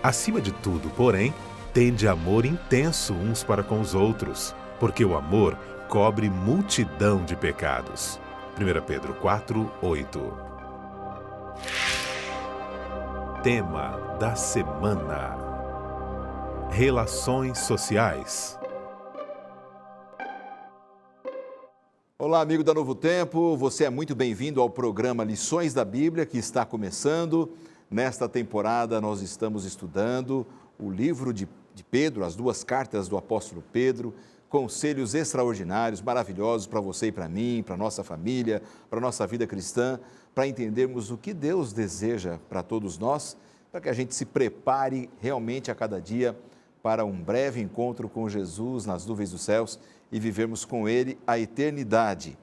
Acima de tudo, porém, tende amor intenso uns para com os outros, porque o amor cobre multidão de pecados. 1 Pedro 4:8. Tema da semana: Relações sociais. Olá, amigo da Novo Tempo, você é muito bem-vindo ao programa Lições da Bíblia, que está começando. Nesta temporada nós estamos estudando o livro de Pedro, as duas cartas do apóstolo Pedro, conselhos extraordinários, maravilhosos para você e para mim, para a nossa família, para a nossa vida cristã, para entendermos o que Deus deseja para todos nós, para que a gente se prepare realmente a cada dia para um breve encontro com Jesus nas nuvens dos céus e vivermos com Ele a eternidade.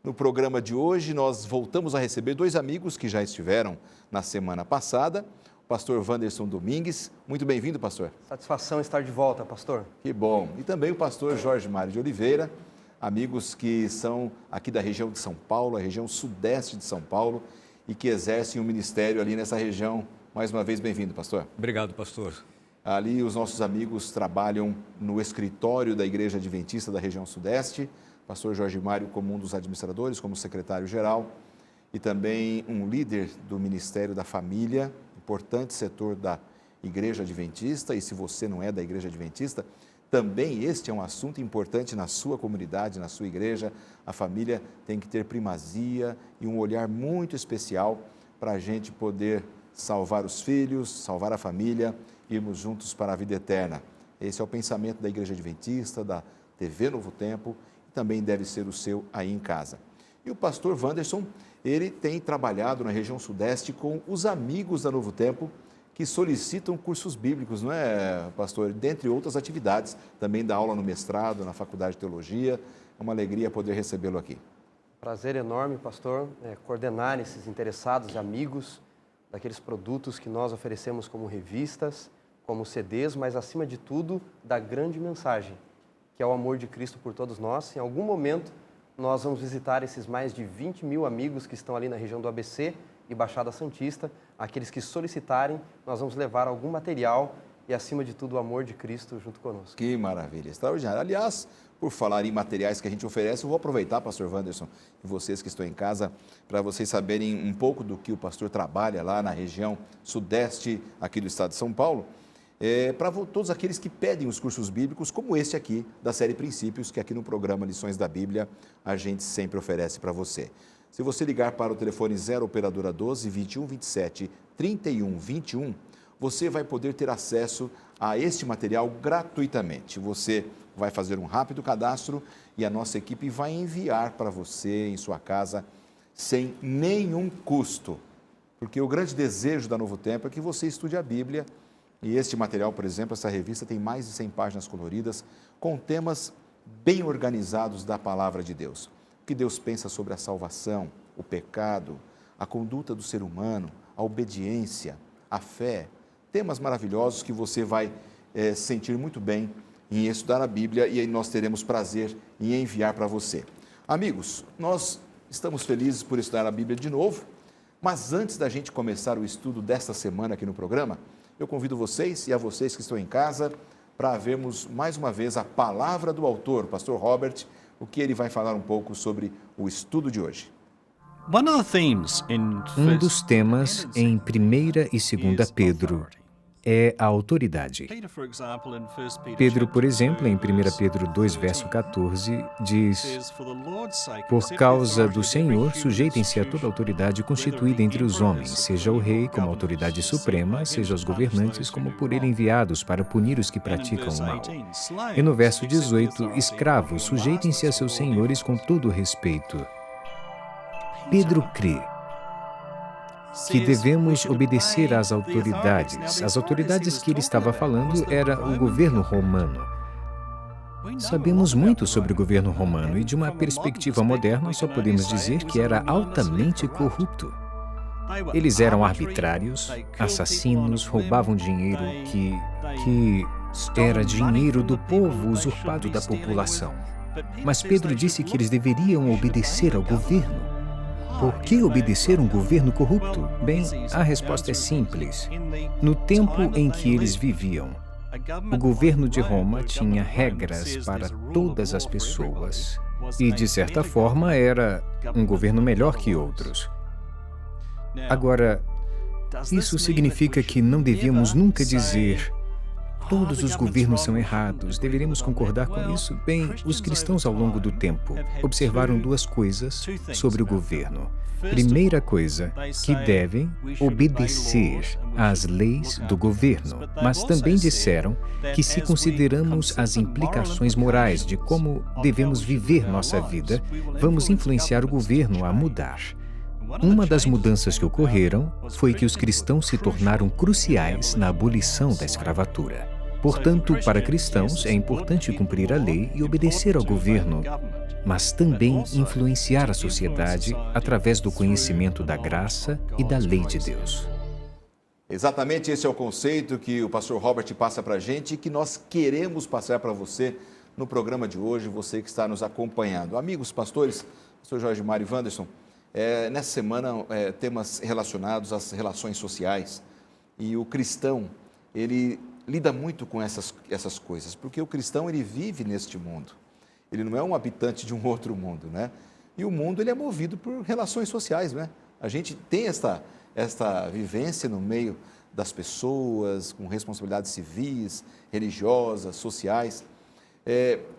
No programa de hoje, nós voltamos a receber dois amigos que já estiveram na semana passada, o pastor Wanderson Domingues. Muito bem-vindo, pastor. Satisfação estar de volta, pastor. Que bom. E também o pastor Jorge Mário de Oliveira, amigos que são aqui da região de São Paulo, a região sudeste de São Paulo, e que exercem um ministério ali nessa região. Mais uma vez, bem-vindo, pastor. Obrigado, pastor. Ali os nossos amigos trabalham no escritório da Igreja Adventista da região sudeste, pastor Jorge Mário como um dos administradores, como secretário-geral, e também um líder do Ministério da Família, importante setor da Igreja Adventista, e se você não é da Igreja Adventista, também este é um assunto importante na sua comunidade, na sua igreja. A família tem que ter primazia e um olhar muito especial para a gente poder salvar os filhos, salvar a família, irmos juntos para a vida eterna. Esse é o pensamento da Igreja Adventista, da TV Novo Tempo, e também deve ser o seu aí em casa. E o pastor Wanderson, ele tem trabalhado na região sudeste com os amigos da Novo Tempo, que solicitam cursos bíblicos, não é, pastor? Dentre outras atividades, também dá aula no mestrado, na Faculdade de Teologia. É uma alegria poder recebê-lo aqui. Prazer enorme, pastor, coordenar esses interessados amigos daqueles produtos que nós oferecemos como revistas, como CDs, mas acima de tudo, da grande mensagem, que é o amor de Cristo por todos nós. Em algum momento, nós vamos visitar esses mais de 20 mil amigos que estão ali na região do ABC e Baixada Santista. Aqueles que solicitarem, nós vamos levar algum material e, acima de tudo, o amor de Cristo junto conosco. Que maravilha, extraordinário. Aliás, por falar em materiais que a gente oferece, eu vou aproveitar, pastor Wanderson, e vocês que estão em casa, para vocês saberem um pouco do que o pastor trabalha lá na região sudeste aqui do estado de São Paulo, para todos aqueles que pedem os cursos bíblicos, como este aqui, da série Princípios, que aqui no programa Lições da Bíblia a gente sempre oferece para você. Se você ligar para o telefone 0 operadora 12 21 27 31 21, você vai poder ter acesso a este material gratuitamente. Você vai fazer um rápido cadastro e a nossa equipe vai enviar para você em sua casa sem nenhum custo. Porque o grande desejo da Novo Tempo é que você estude a Bíblia. E este material, por exemplo, essa revista tem mais de 100 páginas coloridas com temas bem organizados da Palavra de Deus. O que Deus pensa sobre a salvação, o pecado, a conduta do ser humano, a obediência, a fé. Temas maravilhosos que você vai sentir muito bem em estudar a Bíblia e aí nós teremos prazer em enviar para você. Amigos, nós estamos felizes por estudar a Bíblia de novo, mas antes da gente começar o estudo desta semana aqui no programa, eu convido vocês e a vocês que estão em casa para vermos mais uma vez a palavra do autor, o pastor Robert, o que ele vai falar um pouco sobre o estudo de hoje. Um dos temas em 1ª e 2ª Pedro é a autoridade. Pedro, por exemplo, em 1 Pedro 2, verso 14, diz: Por causa do Senhor, sujeitem-se a toda autoridade constituída entre os homens, seja o rei como autoridade suprema, seja os governantes como por ele enviados para punir os que praticam o mal. E no verso 18, escravos, sujeitem-se a seus senhores com todo o respeito. Pedro crê que devemos obedecer às autoridades. As autoridades que ele estava falando era o governo romano. Sabemos muito sobre o governo romano e, de uma perspectiva moderna, só podemos dizer que era altamente corrupto. Eles eram arbitrários, assassinos, roubavam dinheiro que era dinheiro do povo usurpado da população. Mas Pedro disse que eles deveriam obedecer ao governo. Por que obedecer um governo corrupto? Bem, a resposta é simples. No tempo em que eles viviam, o governo de Roma tinha regras para todas as pessoas e, de certa forma, era um governo melhor que outros. Agora, isso significa que não devíamos nunca dizer: todos os governos são errados, deveríamos concordar com isso? Bem, os cristãos ao longo do tempo observaram duas coisas sobre o governo. Primeira coisa, que devem obedecer às leis do governo, mas também disseram que se consideramos as implicações morais de como devemos viver nossa vida, vamos influenciar o governo a mudar. Uma das mudanças que ocorreram foi que os cristãos se tornaram cruciais na abolição da escravatura. Portanto, para cristãos, é importante cumprir a lei e obedecer ao governo, mas também influenciar a sociedade através do conhecimento da graça e da lei de Deus. Exatamente esse é o conceito que o pastor Robert passa para a gente e que nós queremos passar para você no programa de hoje, você que está nos acompanhando. Amigos pastores, pastor Jorge Mário e Wanderson, nessa semana temas relacionados às relações sociais, e o cristão, ele lida muito com essas coisas, porque o cristão, ele vive neste mundo, ele não é um habitante de um outro mundo, né? E o mundo, ele é movido por relações sociais, né? A gente tem esta vivência no meio das pessoas, com responsabilidades civis, religiosas, sociais.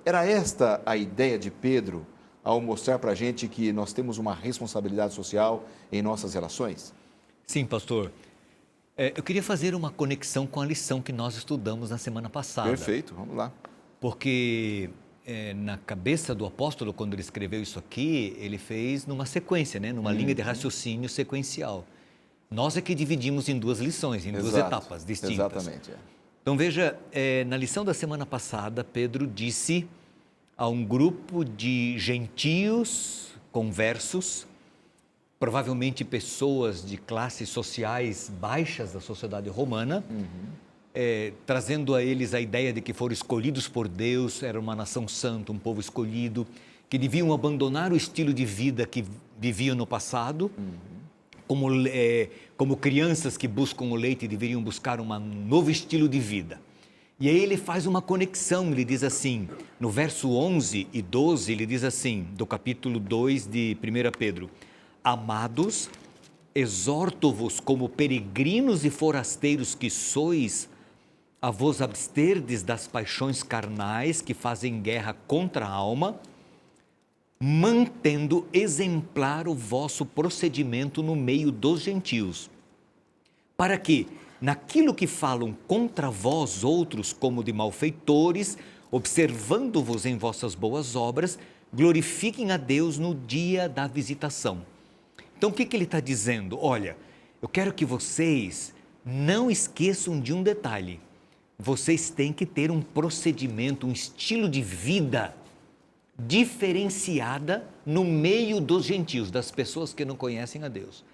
Era esta a ideia de Pedro ao mostrar para a gente que nós temos uma responsabilidade social em nossas relações? Sim, pastor. Eu queria fazer uma conexão com a lição que nós estudamos na semana passada. Perfeito, vamos lá. Porque na cabeça do apóstolo, quando ele escreveu isso aqui, ele fez numa sequência, né? Numa linha de raciocínio sequencial. Nós é que dividimos em duas lições, em duas etapas distintas. Exatamente. Então veja, na lição da semana passada, Pedro disse a um grupo de gentios conversos, provavelmente pessoas de classes sociais baixas da sociedade romana, trazendo a eles a ideia de que foram escolhidos por Deus, era uma nação santa, um povo escolhido, que deviam abandonar o estilo de vida que viviam no passado, como crianças que buscam o leite deveriam buscar um novo estilo de vida. E aí ele faz uma conexão, ele diz assim, no verso 11 e 12, ele diz assim, do capítulo 2 de 1 Pedro: Amados, exorto-vos como peregrinos e forasteiros que sois, a vos absterdes das paixões carnais que fazem guerra contra a alma, mantendo exemplar o vosso procedimento no meio dos gentios, para que, naquilo que falam contra vós outros como de malfeitores, observando-vos em vossas boas obras, glorifiquem a Deus no dia da visitação. Então, o que ele está dizendo? Olha, eu quero que vocês não esqueçam de um detalhe. Vocês têm que ter um procedimento, um estilo de vida diferenciada no meio dos gentios, das pessoas que não conhecem a Deus,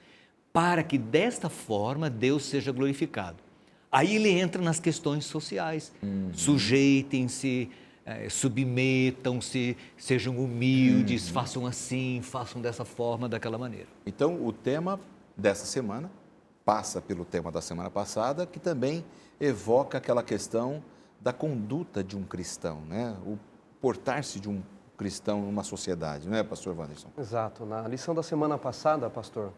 para que desta forma Deus seja glorificado. Aí ele entra nas questões sociais. Sujeitem-se, submetam-se, sejam humildes, façam assim, façam dessa forma, daquela maneira. Então, o tema dessa semana passa pelo tema da semana passada, que também evoca aquela questão da conduta de um cristão, né? O portar-se de um cristão numa sociedade, não é, pastor Wanderson? Exato. Na lição da semana passada, pastor,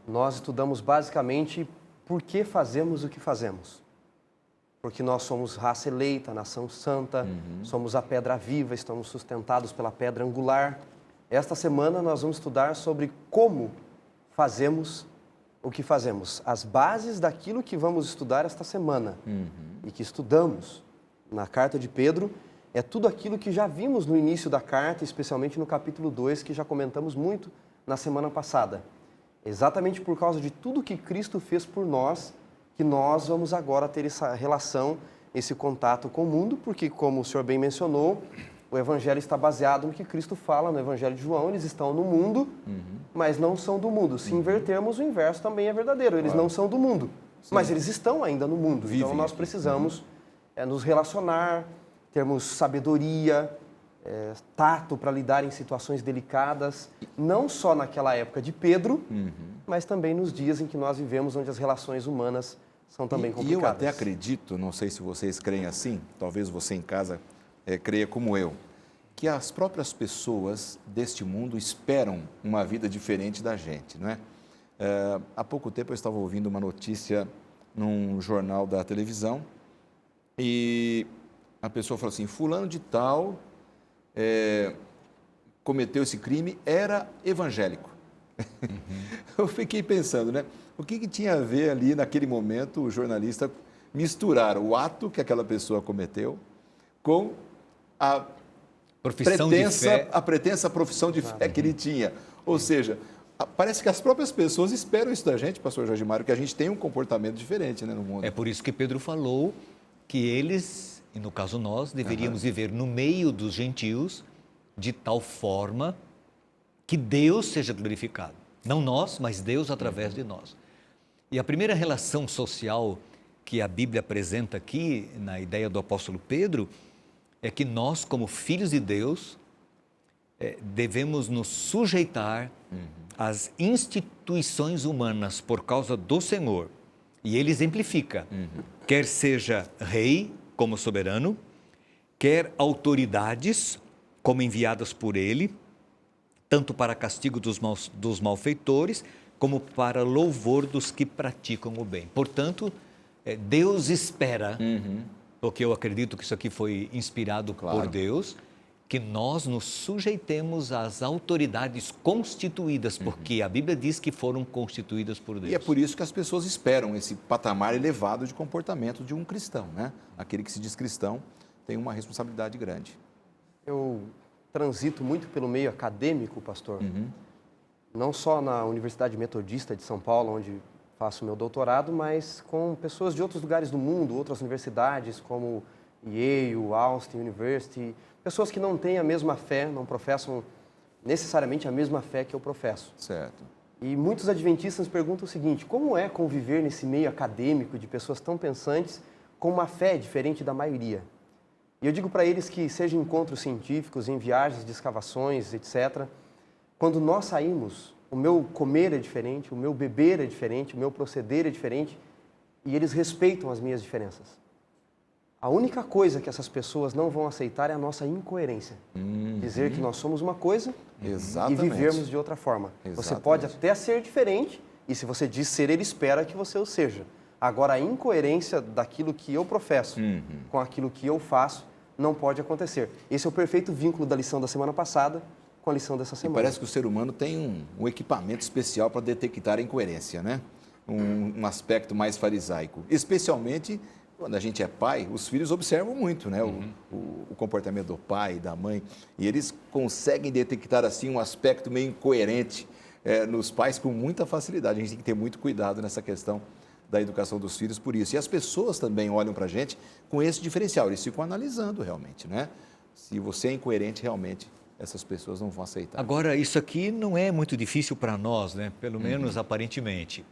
nós estudamos basicamente por que fazemos o que fazemos. Porque nós somos raça eleita, nação santa, somos a pedra viva, estamos sustentados pela pedra angular. Esta semana nós vamos estudar sobre como fazemos o que fazemos, as bases daquilo que vamos estudar esta semana e que estudamos na carta de Pedro. É tudo aquilo que já vimos no início da carta, especialmente no capítulo 2, que já comentamos muito na semana passada. Exatamente por causa de tudo que Cristo fez por nós, que nós vamos agora ter essa relação, esse contato com o mundo, porque, como o senhor bem mencionou, o Evangelho está baseado no que Cristo fala no Evangelho de João. Eles estão no mundo, mas não são do mundo. Se invertermos, o inverso também é verdadeiro. Eles não são do mundo, mas eles estão ainda no mundo. Então, nós precisamos nos relacionar, termos sabedoria, tato para lidar em situações delicadas, não só naquela época de Pedro, mas também nos dias em que nós vivemos, onde as relações humanas são também complicadas. E eu até acredito, não sei se vocês creem assim, talvez você em casa creia como eu, que as próprias pessoas deste mundo esperam uma vida diferente da gente, não é? Há pouco tempo eu estava ouvindo uma notícia num jornal da televisão e a pessoa falou assim, fulano de tal cometeu esse crime, era evangélico. Eu fiquei pensando, né? O que tinha a ver ali naquele momento o jornalista misturar o ato que aquela pessoa cometeu com a pretensa profissão de fé que ele tinha. Ou seja, parece que as próprias pessoas esperam isso da gente, pastor Jorge Mário, que a gente tenha um comportamento diferente, né, no mundo. É por isso que Pedro falou que eles, e no caso nós, deveríamos viver no meio dos gentios de tal forma que Deus seja glorificado. Não nós, mas Deus através de nós. E a primeira relação social que a Bíblia apresenta aqui, na ideia do apóstolo Pedro, é que nós, como filhos de Deus, devemos nos sujeitar às instituições humanas por causa do Senhor. E ele exemplifica, quer seja rei como soberano, quer autoridades como enviadas por ele, tanto para castigo dos malfeitores, como para louvor dos que praticam o bem. Portanto, Deus espera, porque eu acredito que isso aqui foi inspirado por Deus, que nós nos sujeitemos às autoridades constituídas, porque a Bíblia diz que foram constituídas por Deus. E é por isso que as pessoas esperam esse patamar elevado de comportamento de um cristão, né? Aquele que se diz cristão tem uma responsabilidade grande. Eu transito muito pelo meio acadêmico, pastor, não só na Universidade Metodista de São Paulo, onde faço meu doutorado, mas com pessoas de outros lugares do mundo, outras universidades como Yale, Austin University, pessoas que não têm a mesma fé, não professam necessariamente a mesma fé que eu professo. Certo. E muitos adventistas perguntam o seguinte, como é conviver nesse meio acadêmico de pessoas tão pensantes com uma fé diferente da maioria? E eu digo para eles que, seja em encontros científicos, em viagens de escavações, etc., quando nós saímos, o meu comer é diferente, o meu beber é diferente, o meu proceder é diferente, e eles respeitam as minhas diferenças. A única coisa que essas pessoas não vão aceitar é a nossa incoerência. Dizer que nós somos uma coisa e vivermos de outra forma. Você pode até ser diferente, e se você diz ser, ele espera que você o seja. Agora, a incoerência daquilo que eu professo com aquilo que eu faço não pode acontecer. Esse é o perfeito vínculo da lição da semana passada com a lição dessa semana. E parece que o ser humano tem um equipamento especial para detectar a incoerência, né? Um aspecto mais farisaico. Especialmente quando a gente é pai, os filhos observam muito, né? O comportamento do pai, da mãe, e eles conseguem detectar assim um aspecto meio incoerente nos pais com muita facilidade. A gente tem que ter muito cuidado nessa questão da educação dos filhos por isso. E as pessoas também olham para a gente com esse diferencial, eles ficam analisando realmente, né? Se você é incoerente, realmente, essas pessoas não vão aceitar. Agora, isso aqui não é muito difícil para nós, né? Pelo menos aparentemente.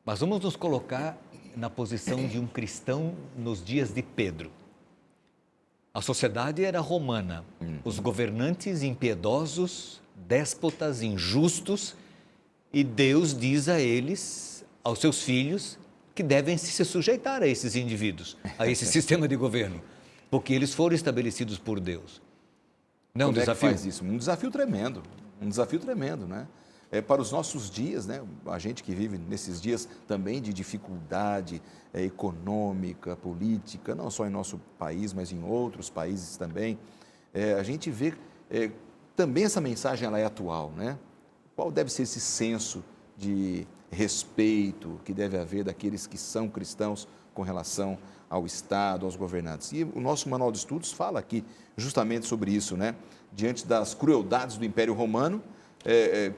Mas vamos nos colocar na posição de um cristão nos dias de Pedro. A sociedade era romana, os governantes impiedosos, déspotas, injustos, e Deus diz a eles, aos seus filhos, que devem se sujeitar a esses indivíduos, a esse sistema de governo, porque eles foram estabelecidos por Deus. Não é um desafio? Como é que faz isso? Um desafio tremendo, né? Para os nossos dias, né? A gente que vive nesses dias também de dificuldade econômica, política, não só em nosso país, mas em outros países também, a gente vê também essa mensagem ela é atual, né? Qual deve ser esse senso de respeito que deve haver daqueles que são cristãos com relação ao Estado, aos governantes? E o nosso manual de estudos fala aqui justamente sobre isso, né? Diante das crueldades do Império Romano,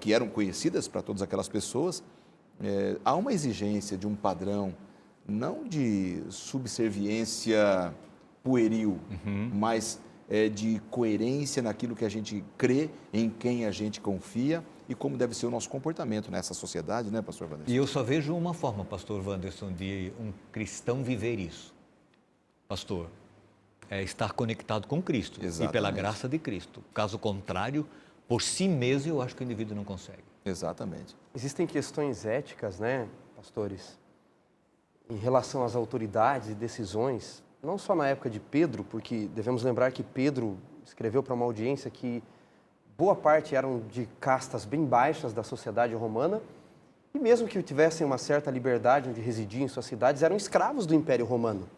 que eram conhecidas para todas aquelas pessoas, há uma exigência de um padrão, não de subserviência pueril, mas de coerência naquilo que a gente crê, em quem a gente confia e como deve ser o nosso comportamento nessa sociedade, né, pastor Wanderson? E eu só vejo uma forma, pastor Wanderson, de um cristão viver isso. Pastor, é estar conectado com Cristo e Exatamente. pela graça de Cristo. Caso contrário, por si mesmo, eu acho que o indivíduo não consegue. Exatamente. Existem questões éticas, né, pastores, em relação às autoridades e decisões, não só na época de Pedro, porque devemos lembrar que Pedro escreveu para uma audiência que boa parte eram de castas bem baixas da sociedade romana, e mesmo que tivessem uma certa liberdade onde residiam em suas cidades, eram escravos do Império Romano.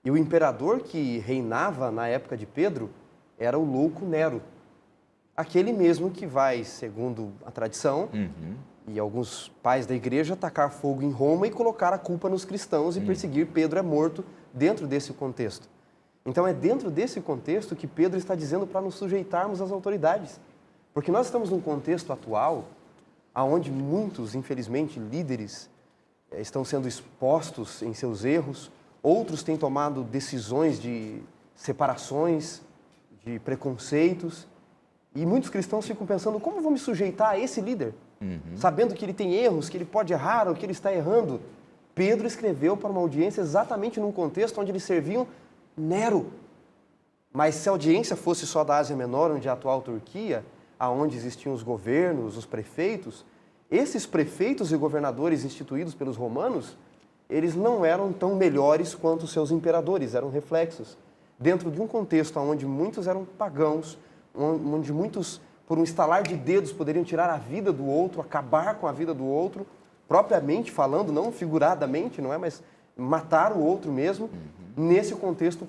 E o imperador que reinava na época de Pedro era o louco Nero, aquele mesmo que vai, segundo a tradição, e alguns pais da igreja, tacar fogo em Roma e colocar a culpa nos cristãos e perseguir Pedro é morto dentro desse contexto. Então é dentro desse contexto que Pedro está dizendo para nos sujeitarmos às autoridades. Porque nós estamos num contexto atual onde muitos, infelizmente, líderes estão sendo expostos em seus erros, outros têm tomado decisões de separações, de preconceitos, e muitos cristãos ficam pensando, como vou me sujeitar a esse líder? Sabendo que ele tem erros, que ele pode errar ou que ele está errando. Pedro escreveu para uma audiência exatamente num contexto onde eles serviam Nero. Mas se a audiência fosse só da Ásia Menor, onde é a atual Turquia, aonde existiam os governos, os prefeitos, esses prefeitos e governadores instituídos pelos romanos, eles não eram tão melhores quanto os seus imperadores, eram reflexos. Dentro de um contexto onde muitos eram pagãos, onde muitos, por um estalar de dedos, poderiam tirar a vida do outro, acabar com a vida do outro, propriamente falando, não figuradamente, não é? Mas matar o outro mesmo. Nesse contexto,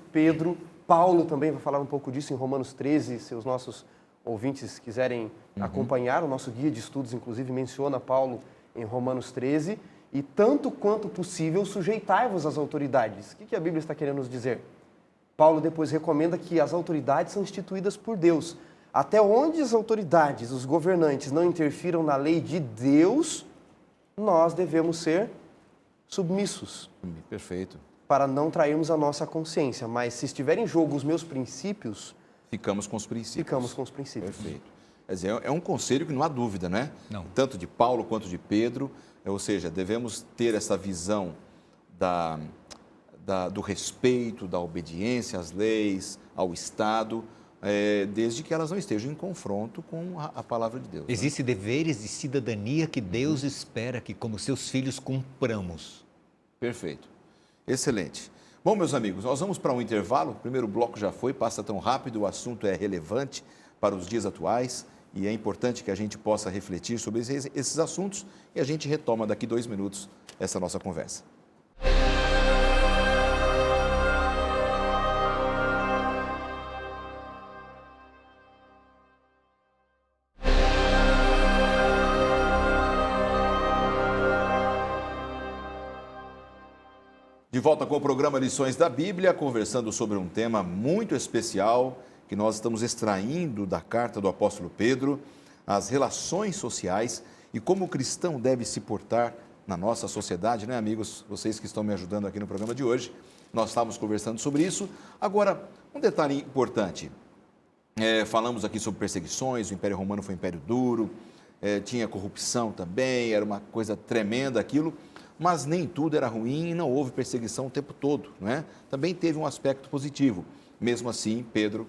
Paulo também vai falar um pouco disso em Romanos 13, se os nossos ouvintes quiserem acompanhar, o nosso guia de estudos, inclusive, menciona Paulo em Romanos 13, e tanto quanto possível, sujeitai-vos às autoridades. O que a Bíblia está querendo nos dizer? Paulo depois recomenda que as autoridades são instituídas por Deus. Até onde as autoridades, os governantes, não interfiram na lei de Deus, nós devemos ser submissos. Perfeito. Para não trairmos a nossa consciência. Mas se estiver em jogo os meus princípios... Ficamos com os princípios. Ficamos com os princípios. Perfeito. Quer dizer, é um conselho que não há dúvida, né? Não. Tanto de Paulo quanto de Pedro. Ou seja, devemos ter essa visão do respeito, da obediência às leis, ao Estado, desde que elas não estejam em confronto com a palavra de Deus. Existem deveres de cidadania que Deus espera que, como seus filhos, cumpramos. Perfeito. Excelente. Bom, meus amigos, nós vamos para um intervalo. O primeiro bloco já foi, passa tão rápido, o assunto é relevante para os dias atuais e é importante que a gente possa refletir sobre esses assuntos e a gente retoma daqui 2 minutos essa nossa conversa. De volta com o programa Lições da Bíblia, conversando sobre um tema muito especial que nós estamos extraindo da carta do apóstolo Pedro, as relações sociais e como o cristão deve se portar na nossa sociedade, né, amigos? Vocês que estão me ajudando aqui no programa de hoje, nós estávamos conversando sobre isso. Agora, um detalhe importante, falamos aqui sobre perseguições, o Império Romano foi um império duro, tinha corrupção também, era uma coisa tremenda aquilo, mas nem tudo era ruim e não houve perseguição o tempo todo, não é? Também teve um aspecto positivo. Mesmo assim, Pedro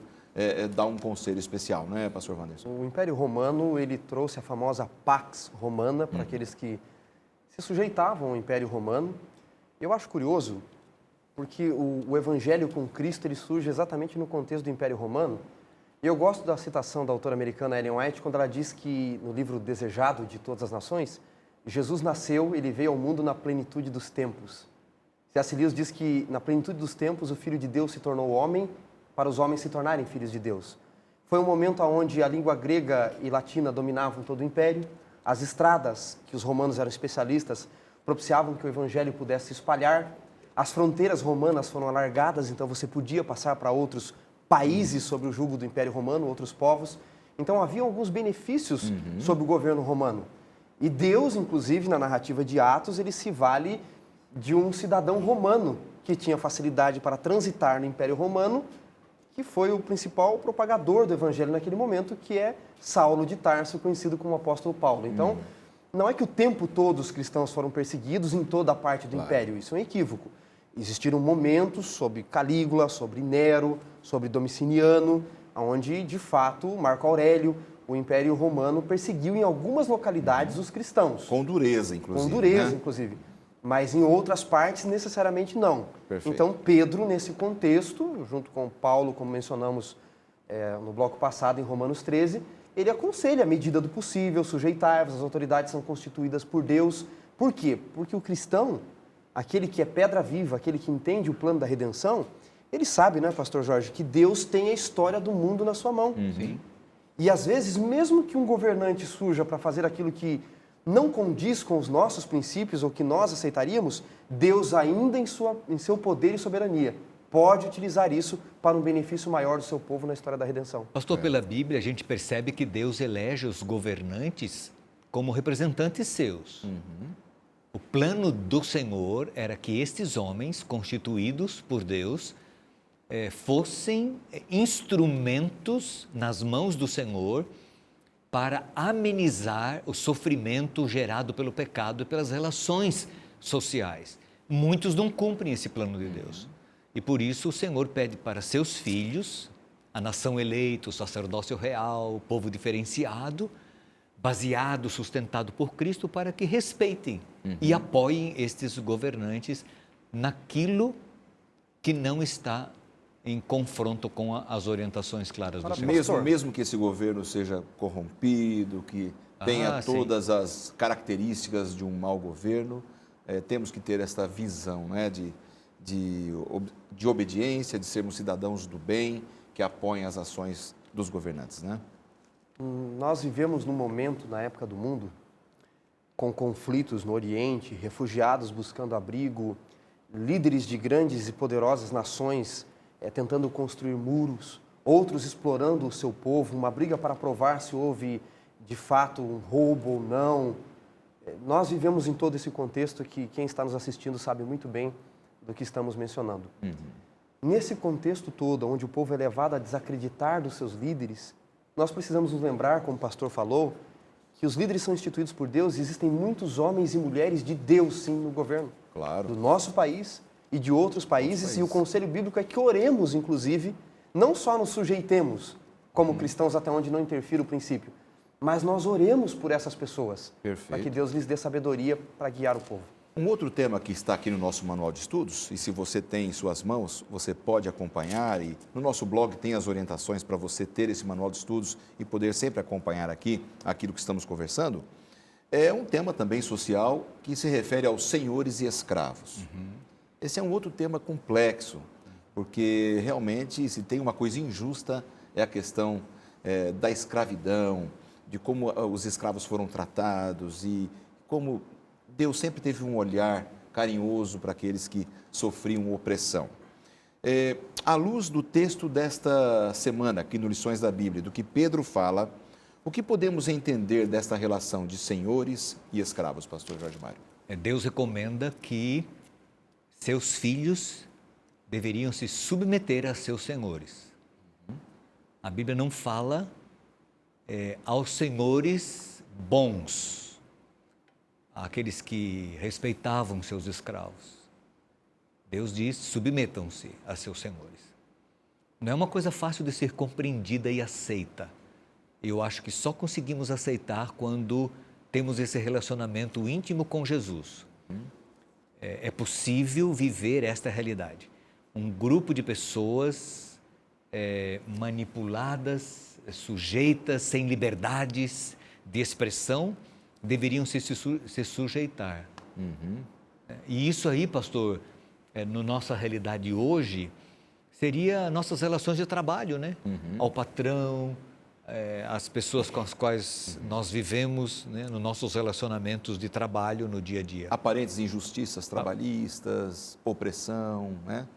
dá um conselho especial, não é, pastor Wanderson? O Império Romano, ele trouxe a famosa Pax Romana para aqueles que se sujeitavam ao Império Romano. Eu acho curioso, porque o Evangelho com Cristo, ele surge exatamente no contexto do Império Romano. E eu gosto da citação da autora americana Ellen White, quando ela diz que, no livro Desejado de Todas as Nações, Jesus nasceu, ele veio ao mundo na plenitude dos tempos. C.S. Lewis diz que, na plenitude dos tempos, o Filho de Deus se tornou homem para os homens se tornarem filhos de Deus. Foi um momento onde a língua grega e latina dominavam todo o império, as estradas, que os romanos eram especialistas, propiciavam que o evangelho pudesse se espalhar, as fronteiras romanas foram alargadas, então você podia passar para outros países sob o jugo do Império Romano, outros povos. Então havia alguns benefícios sobre o governo romano. E Deus, inclusive, na narrativa de Atos, ele se vale de um cidadão romano que tinha facilidade para transitar no Império Romano, que foi o principal propagador do Evangelho naquele momento, que é Saulo de Tarso, conhecido como apóstolo Paulo. Então, não é que o tempo todo os cristãos foram perseguidos em toda a parte do Império, isso é um equívoco. Existiram momentos sobre Calígula, sobre Nero, sobre Domiciano, onde, de fato, Marco Aurélio, o Império Romano, perseguiu em algumas localidades os cristãos. Com dureza, inclusive. Com dureza, né? inclusive. Mas em outras partes, necessariamente não. Perfeito. Então, Pedro, nesse contexto, junto com Paulo, como mencionamos no bloco passado, em Romanos 13, ele aconselha, à medida do possível, sujeitai-vos, as autoridades são constituídas por Deus. Por quê? Porque o cristão, aquele que é pedra viva, aquele que entende o plano da redenção, ele sabe, né, pastor Jorge, que Deus tem a história do mundo na sua mão. Sim. E às vezes, mesmo que um governante surja para fazer aquilo que não condiz com os nossos princípios ou que nós aceitaríamos, Deus ainda em seu poder e soberania pode utilizar isso para um benefício maior do seu povo na história da redenção. Pastor, pela Bíblia a gente percebe que Deus elege os governantes como representantes seus. O plano do Senhor era que estes homens, constituídos por Deus, fossem instrumentos nas mãos do Senhor para amenizar o sofrimento gerado pelo pecado e pelas relações sociais. Muitos não cumprem esse plano de Deus. E por isso o Senhor pede para seus filhos, a nação eleita, o sacerdócio real, o povo diferenciado, baseado, sustentado por Cristo, para que respeitem e apoiem estes governantes naquilo que não está em confronto com as orientações claras do Senhor. Mesmo que esse governo seja corrompido, que tenha todas as características de um mau governo, temos que ter esta visão, né, de obediência, de sermos cidadãos do bem, que apoiem as ações dos governantes, né? Nós vivemos num momento, na época do mundo, com conflitos no Oriente, refugiados buscando abrigo, líderes de grandes e poderosas nações tentando construir muros, outros explorando o seu povo, uma briga para provar se houve, de fato, um roubo ou não. Nós vivemos em todo esse contexto que quem está nos assistindo sabe muito bem do que estamos mencionando. Nesse contexto todo, onde o povo é levado a desacreditar dos seus líderes, nós precisamos nos lembrar, como o pastor falou, que os líderes são instituídos por Deus e existem muitos homens e mulheres de Deus, sim, no governo. Claro. Do nosso país e de outros países. E o conselho bíblico é que oremos, inclusive, não só nos sujeitemos, como cristãos, até onde não interfira o princípio, mas nós oremos por essas pessoas, para que Deus lhes dê sabedoria para guiar o povo. Um outro tema que está aqui no nosso manual de estudos, e se você tem em suas mãos, você pode acompanhar, e no nosso blog tem as orientações para você ter esse manual de estudos e poder sempre acompanhar aqui aquilo que estamos conversando, é um tema também social que se refere aos senhores e escravos. Esse é um outro tema complexo, porque realmente se tem uma coisa injusta é a questão da escravidão, de como os escravos foram tratados e como Deus sempre teve um olhar carinhoso para aqueles que sofriam opressão. À luz do texto desta semana, aqui no Lições da Bíblia, do que Pedro fala, o que podemos entender desta relação de senhores e escravos, pastor Jorge Mário? Deus recomenda que seus filhos deveriam se submeter a seus senhores. A Bíblia não fala aos senhores bons, aqueles que respeitavam seus escravos. Deus diz, submetam-se a seus senhores. Não é uma coisa fácil de ser compreendida e aceita. Eu acho que só conseguimos aceitar quando temos esse relacionamento íntimo com Jesus. É possível viver esta realidade. Um grupo de pessoas manipuladas, sujeitas, sem liberdades de expressão, deveriam se sujeitar. E isso aí, pastor, na nossa realidade hoje, seria nossas relações de trabalho, né? Ao patrão, as pessoas com as quais nós vivemos, né? Nos nossos relacionamentos de trabalho no dia a dia. Aparentes injustiças trabalhistas, opressão, né?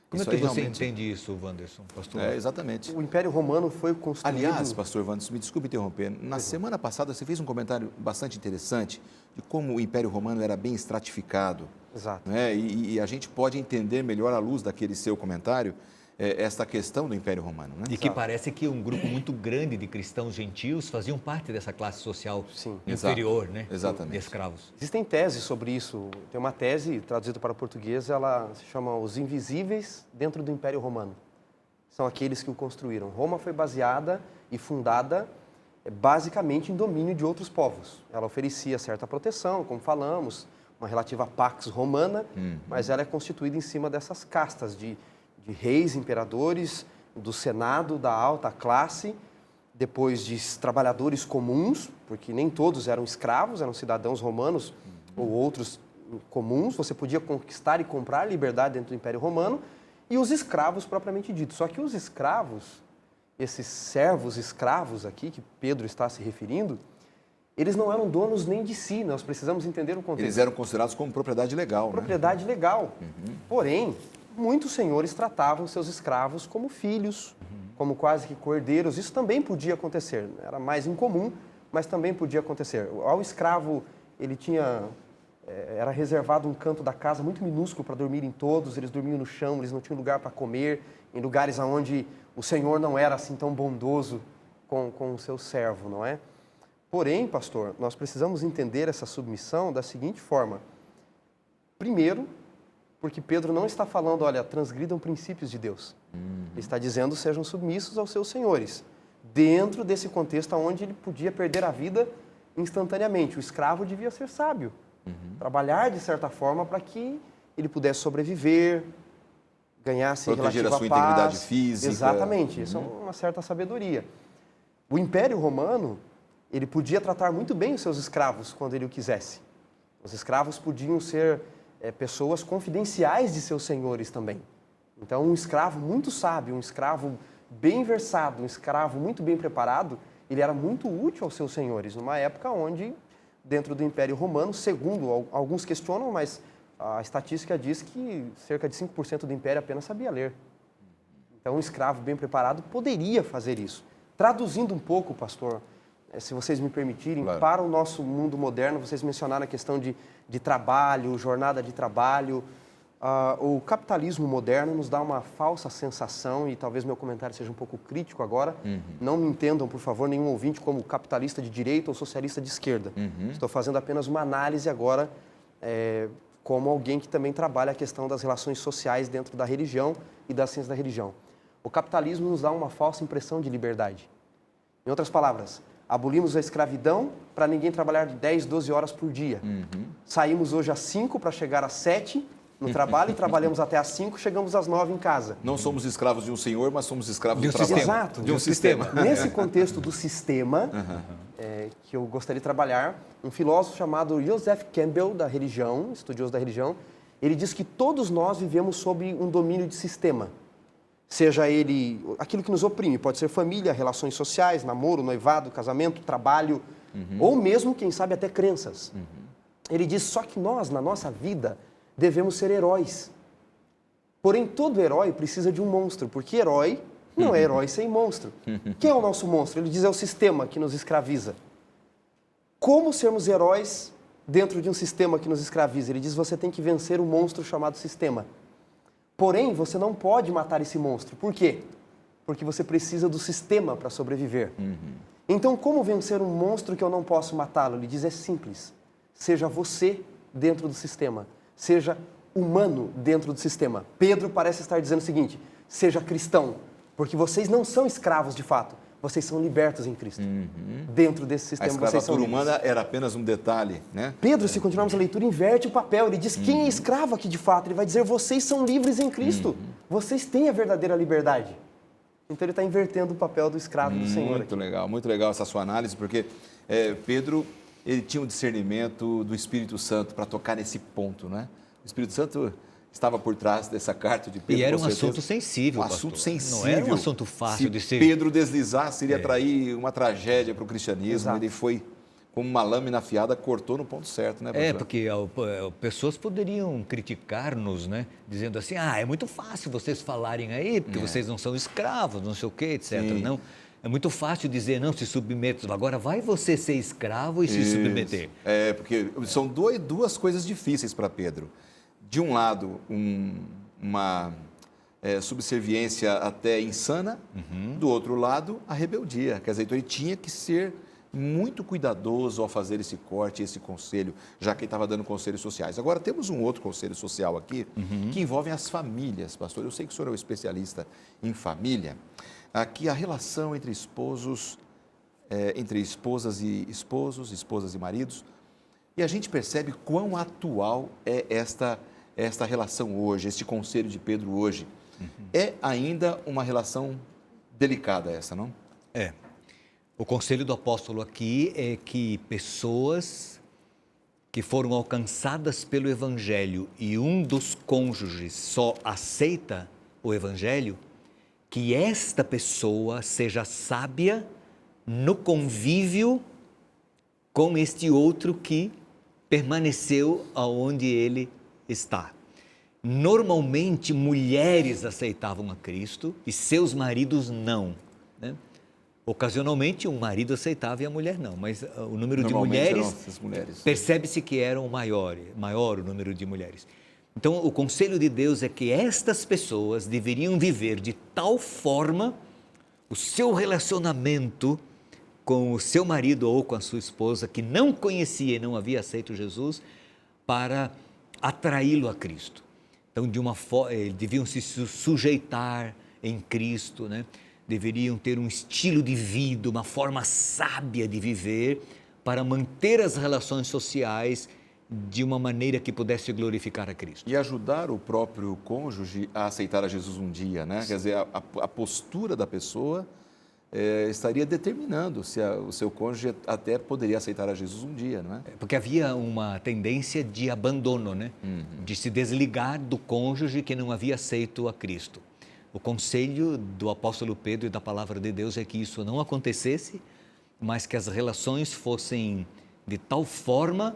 Como isso é que você realmente entende isso, Wanderson, pastor? Exatamente. O Império Romano foi construído... Aliás, pastor Wanderson, me desculpe interromper, na semana passada você fez um comentário bastante interessante de como o Império Romano era bem estratificado. Exato. Né? E a gente pode entender melhor à luz daquele seu comentário esta questão do Império Romano. Né? E que parece que um grupo muito grande de cristãos gentios faziam parte dessa classe social inferior, né? Exatamente. De escravos. Existem teses sobre isso. Tem uma tese, traduzida para o português, ela se chama Os Invisíveis dentro do Império Romano. São aqueles que o construíram. Roma foi baseada e fundada basicamente em domínio de outros povos. Ela oferecia certa proteção, como falamos, uma relativa pax romana, mas ela é constituída em cima dessas castas de reis, imperadores, do senado, da alta classe, depois de trabalhadores comuns, porque nem todos eram escravos, eram cidadãos romanos ou outros comuns. Você podia conquistar e comprar liberdade dentro do Império Romano, e os escravos propriamente dito. Só que os escravos, esses servos escravos aqui, que Pedro está se referindo, eles não eram donos nem de si, nós precisamos entender o contexto. Eles eram considerados como propriedade legal. Propriedade legal. Porém, muitos senhores tratavam seus escravos como filhos, como quase que cordeiros. Isso também podia acontecer. Era mais incomum, mas também podia acontecer. Ao escravo, ele era reservado um canto da casa muito minúsculo para dormirem todos. Eles dormiam no chão, eles não tinham lugar para comer, em lugares onde o senhor não era assim tão bondoso com o seu servo, não é? Porém, pastor, nós precisamos entender essa submissão da seguinte forma. Primeiro, porque Pedro não está falando, olha, transgridam princípios de Deus. Ele está dizendo, sejam submissos aos seus senhores. Dentro desse contexto onde ele podia perder a vida instantaneamente. O escravo devia ser sábio. Trabalhar, de certa forma, para que ele pudesse sobreviver, ganhasse proteger relativa a sua paz. integridade física. Exatamente. Isso é uma certa sabedoria. O Império Romano, ele podia tratar muito bem os seus escravos quando ele o quisesse. Os escravos podiam ser pessoas confidenciais de seus senhores também. Então, um escravo muito sábio, um escravo bem versado, um escravo muito bem preparado, ele era muito útil aos seus senhores, numa época onde, dentro do Império Romano, segundo alguns questionam, mas a estatística diz que cerca de 5% do Império apenas sabia ler. Então, um escravo bem preparado poderia fazer isso. Traduzindo um pouco, pastor, se vocês me permitirem, claro, para o nosso mundo moderno, vocês mencionaram a questão de trabalho, jornada de trabalho. O capitalismo moderno nos dá uma falsa sensação, e talvez meu comentário seja um pouco crítico agora. Não me entendam, por favor, nenhum ouvinte como capitalista de direita ou socialista de esquerda. Estou fazendo apenas uma análise agora, como alguém que também trabalha a questão das relações sociais dentro da religião e da ciência da religião. O capitalismo nos dá uma falsa impressão de liberdade. Em outras palavras, abolimos a escravidão para ninguém trabalhar de 10, 12 horas por dia. Saímos hoje às 5 para chegar às 7 no trabalho e trabalhamos até às 5, chegamos às 9 em casa. Não somos escravos de um senhor, mas somos escravos de um do trabalho. sistema. Exato. De um sistema. Nesse contexto do sistema, que eu gostaria de trabalhar, um filósofo chamado Joseph Campbell, da religião, estudioso da religião, ele diz que todos nós vivemos sob um domínio de sistema. Seja ele aquilo que nos oprime, pode ser família, relações sociais, namoro, noivado, casamento, trabalho, ou mesmo, quem sabe, até crenças. Ele diz só que nós, na nossa vida, devemos ser heróis. Porém, todo herói precisa de um monstro, porque herói não é herói sem monstro. Quem é o nosso monstro? Ele diz é o sistema que nos escraviza. Como sermos heróis dentro de um sistema que nos escraviza? Ele diz você tem que vencer o monstro chamado sistema. Porém, você não pode matar esse monstro. Por quê? Porque você precisa do sistema para sobreviver. Então, como vencer um monstro que eu não posso matá-lo? Ele diz, é simples. Seja você dentro do sistema. Seja humano dentro do sistema. Pedro parece estar dizendo o seguinte, seja cristão, porque vocês não são escravos de fato. Vocês são libertos em Cristo. Dentro desse sistema vocês são livres. A escravatura humana era apenas um detalhe, né? Pedro, se continuarmos a leitura, inverte o papel. Ele diz quem é escravo aqui de fato. Ele vai dizer, vocês são livres em Cristo. Vocês têm a verdadeira liberdade. Então ele está invertendo o papel do escravo do Senhor. Muito legal essa sua análise, porque Pedro, ele tinha um discernimento do Espírito Santo para tocar nesse ponto, né? O Espírito Santo estava por trás dessa carta de Pedro. E era um assunto sensível, pastor. Assunto sensível. Não era um assunto fácil de ser. Se Pedro deslizasse, iria trair uma tragédia para o cristianismo. Exato. Ele foi, como uma lâmina afiada, cortou no ponto certo, né, pastor? Porque pessoas poderiam criticar-nos, né? Dizendo assim, é muito fácil vocês falarem aí, porque vocês não são escravos, não sei o quê, etc. Sim. Não, é muito fácil dizer, não, se submetam. Agora vai você ser escravo e se submeter. Porque são duas coisas difíceis para Pedro. De um lado, subserviência até insana, do outro lado, a rebeldia. Quer dizer, então ele tinha que ser muito cuidadoso ao fazer esse corte, esse conselho, já que ele estava dando conselhos sociais. Agora, temos um outro conselho social aqui, que envolve as famílias, pastor. Eu sei que o senhor é um especialista em família. Aqui, a relação entre esposos, entre esposas e esposos, esposas e maridos, e a gente percebe quão atual é esta relação hoje, este conselho de Pedro hoje. É ainda uma relação delicada essa, não? É. O conselho do apóstolo aqui é que pessoas que foram alcançadas pelo Evangelho e um dos cônjuges só aceita o Evangelho, que esta pessoa seja sábia no convívio com este outro que permaneceu aonde ele está. Normalmente, mulheres aceitavam a Cristo e seus maridos não, né? Ocasionalmente, um marido aceitava e a mulher não, mas o número de mulheres, percebe-se que era maior o número de mulheres. Então, o conselho de Deus é que estas pessoas deveriam viver de tal forma o seu relacionamento com o seu marido ou com a sua esposa, que não conhecia e não havia aceito Jesus, para atraí-lo a Cristo. Então, deviam se sujeitar em Cristo, né? Deveriam ter um estilo de vida, uma forma sábia de viver, para manter as relações sociais de uma maneira que pudesse glorificar a Cristo. E ajudar o próprio cônjuge a aceitar a Jesus um dia, né? Quer dizer, a postura da pessoa estaria determinando se o seu cônjuge até poderia aceitar a Jesus um dia, não é? Porque havia uma tendência de abandono, né? De se desligar do cônjuge que não havia aceito a Cristo. O conselho do apóstolo Pedro e da palavra de Deus é que isso não acontecesse, mas que as relações fossem de tal forma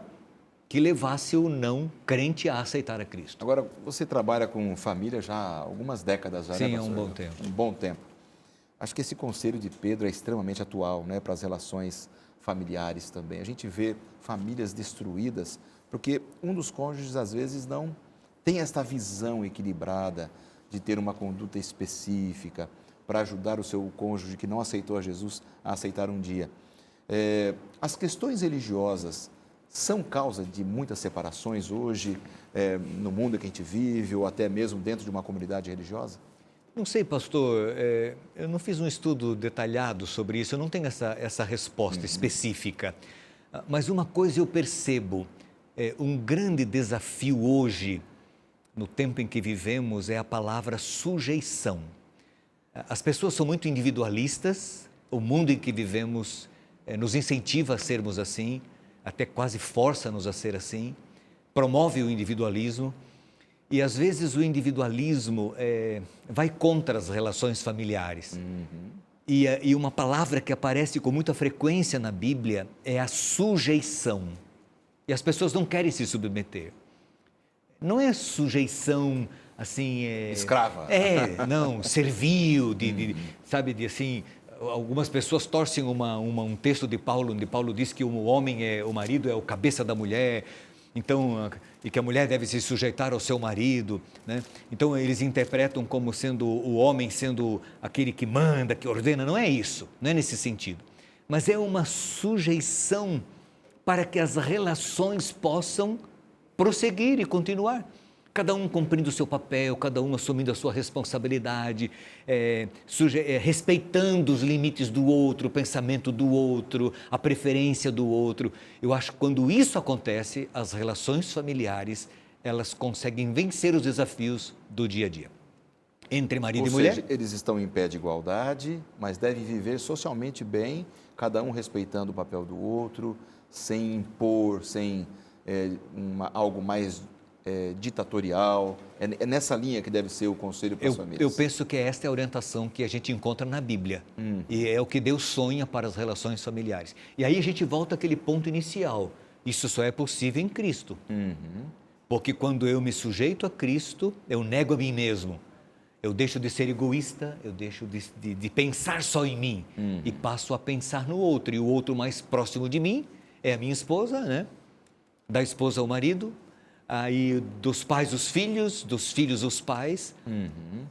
que levasse o não crente a aceitar a Cristo. Agora, você trabalha com família já há algumas décadas, já, Sim, né, há um pastor? bom tempo. Um bom tempo. Acho que esse conselho de Pedro é extremamente atual, né, para as relações familiares também. A gente vê famílias destruídas porque um dos cônjuges, às vezes, não tem esta visão equilibrada de ter uma conduta específica para ajudar o seu cônjuge que não aceitou a Jesus a aceitar um dia. As questões religiosas são causa de muitas separações hoje, no mundo que a gente vive, ou até mesmo dentro de uma comunidade religiosa? Não sei, pastor, eu não fiz um estudo detalhado sobre isso, eu não tenho essa resposta específica. Mas uma coisa eu percebo, um grande desafio hoje, no tempo em que vivemos, é a palavra sujeição. As pessoas são muito individualistas, o mundo em que vivemos nos incentiva a sermos assim, até quase força-nos a ser assim, promove o individualismo, e às vezes o individualismo vai contra as relações familiares. E uma palavra que aparece com muita frequência na Bíblia é a sujeição. E as pessoas não querem se submeter. Não é sujeição assim... escrava. Não, servil, sabe, assim... Algumas pessoas torcem um texto de Paulo, onde Paulo diz que o marido é o cabeça da mulher, então, e que a mulher deve se sujeitar ao seu marido, né? Então eles interpretam como sendo o homem sendo aquele que manda, que ordena. Não é isso, não é nesse sentido. Mas é uma sujeição para que as relações possam prosseguir e continuar. Cada um cumprindo o seu papel, cada um assumindo a sua responsabilidade, respeitando os limites do outro, o pensamento do outro, a preferência do outro. Eu acho que quando isso acontece, as relações familiares, elas conseguem vencer os desafios do dia a dia. Entre marido e mulher. Ou seja, eles estão em pé de igualdade, mas devem viver socialmente bem, cada um respeitando o papel do outro, sem impor, sem algo mais ditatorial. É nessa linha que deve ser o conselho para as famílias. Eu penso que esta é a orientação que a gente encontra na Bíblia. E é o que Deus sonha para as relações familiares. E aí a gente volta àquele ponto inicial. Isso só é possível em Cristo. Porque quando eu me sujeito a Cristo, eu nego a mim mesmo. Eu deixo de ser egoísta, eu deixo de pensar só em mim e passo a pensar no outro. E o outro mais próximo de mim é a minha esposa, né? Da esposa ao marido, aí dos pais os filhos, dos filhos os pais,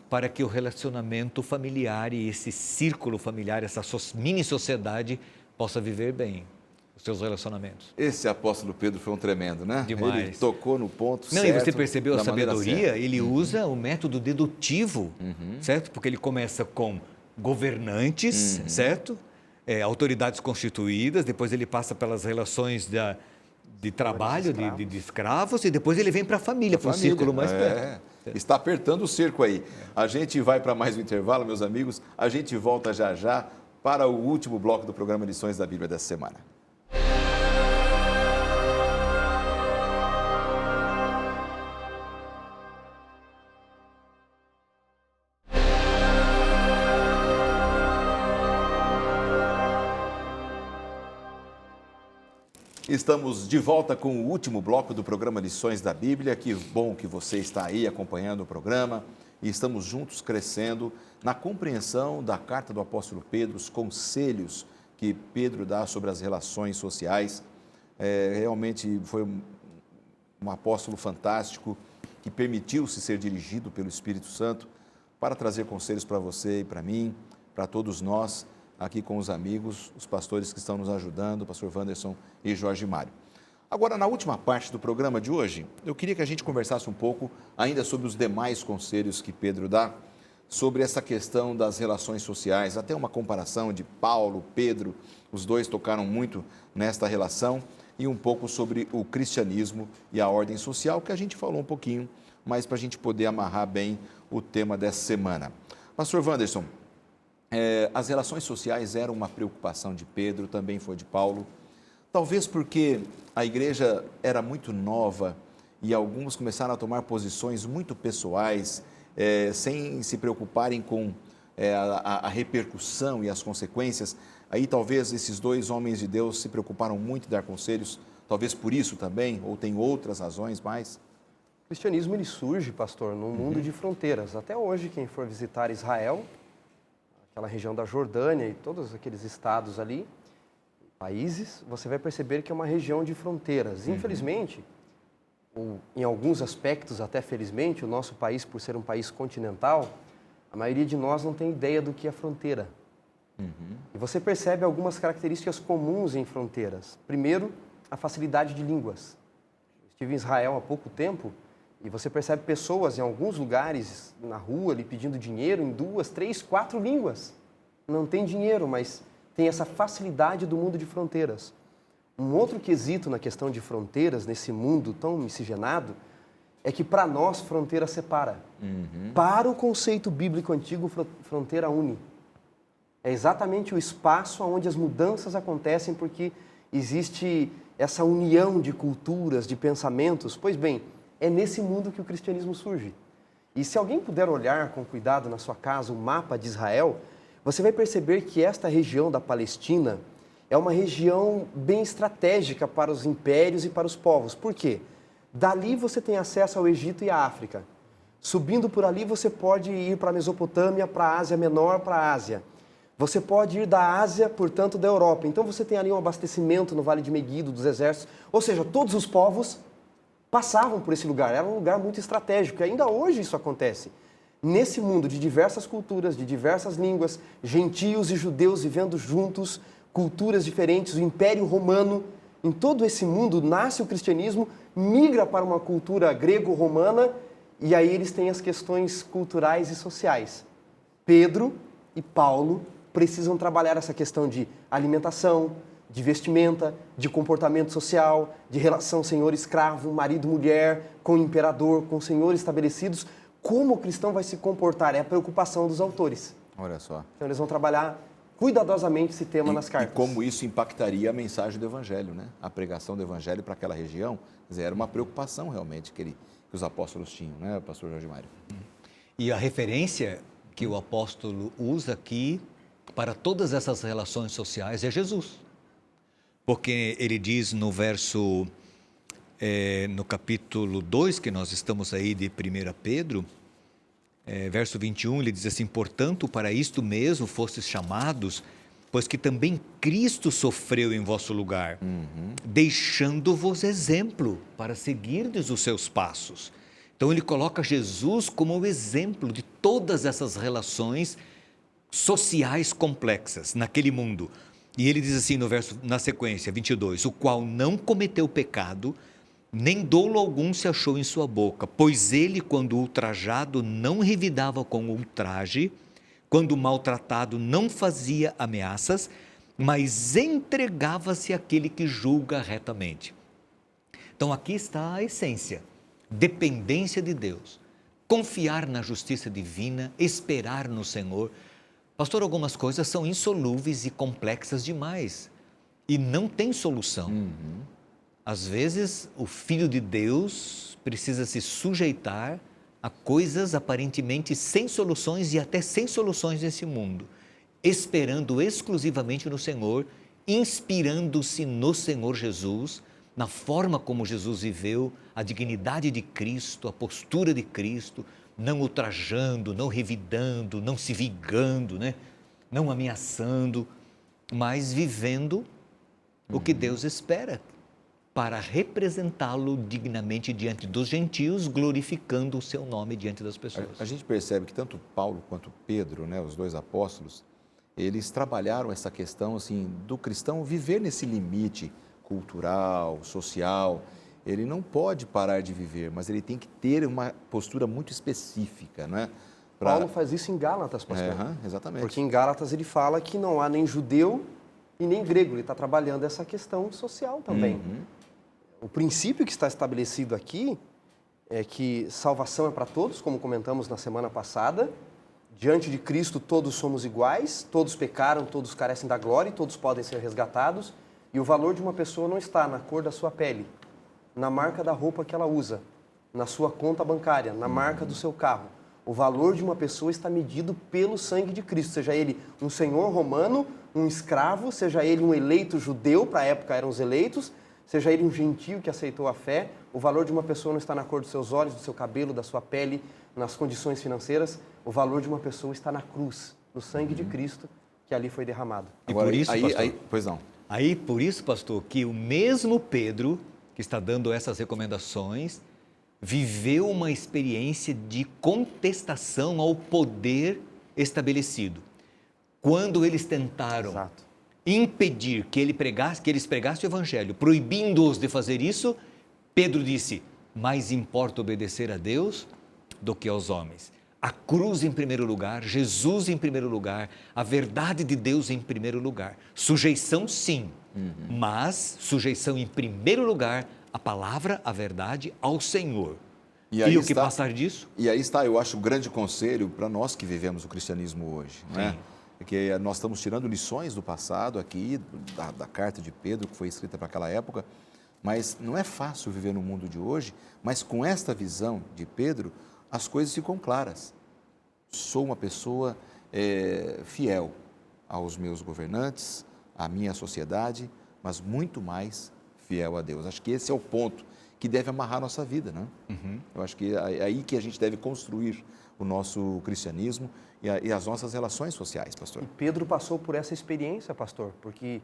para que o relacionamento familiar e esse círculo familiar, essa mini sociedade possa viver bem os seus relacionamentos. Esse apóstolo Pedro foi um tremendo, né? Demais. Ele tocou no ponto Não, certo. e você percebeu a sabedoria? Ele usa o método dedutivo, certo? Porque ele começa com governantes, certo? Autoridades constituídas, depois ele passa pelas relações de trabalho, de escravos, e depois ele vem para a família, para um círculo mais perto. Está apertando o cerco aí. A gente vai para mais um intervalo, meus amigos. A gente volta já já para o último bloco do programa Lições da Bíblia dessa semana. Estamos de volta com o último bloco do programa Lições da Bíblia. Que bom que você está aí acompanhando o programa e estamos juntos crescendo na compreensão da carta do apóstolo Pedro, os conselhos que Pedro dá sobre as relações sociais. Realmente foi um apóstolo fantástico que permitiu-se ser dirigido pelo Espírito Santo para trazer conselhos para você e para mim, para todos nós, aqui com os amigos, os pastores que estão nos ajudando, o pastor Wanderson e Jorge Mário. Agora, na última parte do programa de hoje, eu queria que a gente conversasse um pouco ainda sobre os demais conselhos que Pedro dá, sobre essa questão das relações sociais, até uma comparação de Paulo, Pedro, os dois tocaram muito nesta relação, e um pouco sobre o cristianismo e a ordem social, que a gente falou um pouquinho, mas para a gente poder amarrar bem o tema dessa semana. Pastor Wanderson, as relações sociais eram uma preocupação de Pedro, também foi de Paulo, talvez porque a igreja era muito nova e alguns começaram a tomar posições muito pessoais, sem se preocuparem com a repercussão e as consequências. Aí talvez esses dois homens de Deus se preocuparam muito em dar conselhos, talvez por isso também, ou tem outras razões mais? O cristianismo ele surge, pastor, num mundo de fronteiras. Até hoje, quem for visitar Israel, aquela região da Jordânia e todos aqueles estados ali, países, você vai perceber que é uma região de fronteiras. Infelizmente, ou em alguns aspectos até felizmente, o nosso país, por ser um país continental, a maioria de nós não tem ideia do que é fronteira. E você percebe algumas características comuns em fronteiras. Primeiro, a facilidade de línguas. Estive em Israel há pouco tempo e você percebe pessoas em alguns lugares, na rua, ali pedindo dinheiro em 2, 3, 4 línguas. Não tem dinheiro, mas tem essa facilidade do mundo de fronteiras. Um outro quesito na questão de fronteiras, nesse mundo tão miscigenado, é que para nós fronteira separa. Para o conceito bíblico antigo, fronteira une. É exatamente o espaço onde as mudanças acontecem, porque existe essa união de culturas, de pensamentos. Pois bem, é nesse mundo que o cristianismo surge. E se alguém puder olhar com cuidado na sua casa o mapa de Israel, você vai perceber que esta região da Palestina é uma região bem estratégica para os impérios e para os povos. Por quê? Dali você tem acesso ao Egito e à África. Subindo por ali você pode ir para a Mesopotâmia, para a Ásia Menor, para a Ásia. Você pode ir da Ásia, portanto, da Europa. Então você tem ali um abastecimento no Vale de Meguido, dos exércitos. Ou seja, todos os povos passavam por esse lugar. Era um lugar muito estratégico. E ainda hoje isso acontece. Nesse mundo de diversas culturas, de diversas línguas, gentios e judeus vivendo juntos, culturas diferentes, o Império Romano, em todo esse mundo nasce o cristianismo, migra para uma cultura grego-romana e aí eles têm as questões culturais e sociais. Pedro e Paulo precisam trabalhar essa questão de alimentação, de vestimenta, de comportamento social, de relação senhor-escravo, marido-mulher, com o imperador, com senhores estabelecidos. Como o cristão vai se comportar? É a preocupação dos autores. Olha só. Então eles vão trabalhar cuidadosamente esse tema nas cartas. E como isso impactaria a mensagem do Evangelho, né? A pregação do Evangelho para aquela região, quer dizer, era uma preocupação realmente que os apóstolos tinham, né, pastor Jorge Mário? E a referência que o apóstolo usa aqui para todas essas relações sociais é Jesus. Porque ele diz no verso, no capítulo 2, que nós estamos aí de 1 Pedro, verso 21, ele diz assim: portanto, para isto mesmo fostes chamados, pois que também Cristo sofreu em vosso lugar, deixando-vos exemplo para seguirdes os seus passos. Então ele coloca Jesus como o exemplo de todas essas relações sociais complexas naquele mundo. E ele diz assim na sequência, 22, o qual não cometeu pecado, nem dolo algum se achou em sua boca, pois ele, quando ultrajado, não revidava com ultraje, quando maltratado, não fazia ameaças, mas entregava-se àquele que julga retamente. Então aqui está a essência, dependência de Deus, confiar na justiça divina, esperar no Senhor. Pastor, algumas coisas são insolúveis e complexas demais e não tem solução. Às vezes, o Filho de Deus precisa se sujeitar a coisas aparentemente sem soluções e até sem soluções nesse mundo, esperando exclusivamente no Senhor, inspirando-se no Senhor Jesus, na forma como Jesus viveu, a dignidade de Cristo, a postura de Cristo, não ultrajando, não revidando, não se vingando, né? Não ameaçando, mas vivendo o que Deus espera para representá-lo dignamente diante dos gentios, glorificando o seu nome diante das pessoas. A gente percebe que tanto Paulo quanto Pedro, né, os dois apóstolos, eles trabalharam essa questão assim, do cristão viver nesse limite cultural, social. Ele não pode parar de viver, mas ele tem que ter uma postura muito específica, não é? Paulo faz isso em Gálatas, pastor. Exatamente. Porque em Gálatas ele fala que não há nem judeu e nem grego. Ele está trabalhando essa questão social também. O princípio que está estabelecido aqui é que salvação é para todos, como comentamos na semana passada. Diante de Cristo todos somos iguais, todos pecaram, todos carecem da glória e todos podem ser resgatados. E o valor de uma pessoa não está na cor da sua pele, na marca da roupa que ela usa, na sua conta bancária, na marca do seu carro. O valor de uma pessoa está medido pelo sangue de Cristo, seja ele um senhor romano, um escravo, seja ele um eleito judeu, para a época eram os eleitos, seja ele um gentio que aceitou a fé. O valor de uma pessoa não está na cor dos seus olhos, do seu cabelo, da sua pele, nas condições financeiras. O valor de uma pessoa está na cruz, no sangue de Cristo que ali foi derramado. E por isso, pastor, pois não. Aí, por isso, pastor, que o mesmo Pedro, que está dando essas recomendações, viveu uma experiência de contestação ao poder estabelecido. Quando eles tentaram impedir que eles pregassem o evangelho, proibindo-os de fazer isso, Pedro disse: mais importa obedecer a Deus do que aos homens. A cruz em primeiro lugar, Jesus em primeiro lugar, a verdade de Deus em primeiro lugar. Sujeição sim, mas sujeição em primeiro lugar, a palavra, a verdade ao Senhor. E o que passar disso? E aí está, eu acho, o grande conselho para nós que vivemos o cristianismo hoje, né? Porque nós estamos tirando lições do passado aqui, da carta de Pedro, que foi escrita para aquela época, mas não é fácil viver no mundo de hoje, mas com esta visão de Pedro, as coisas ficam claras. Sou uma pessoa fiel aos meus governantes, à minha sociedade, mas muito mais fiel a Deus. Acho que esse é o ponto que deve amarrar a nossa vida, né? Eu acho que é aí que a gente deve construir o nosso cristianismo e as nossas relações sociais, pastor. E Pedro passou por essa experiência, pastor, porque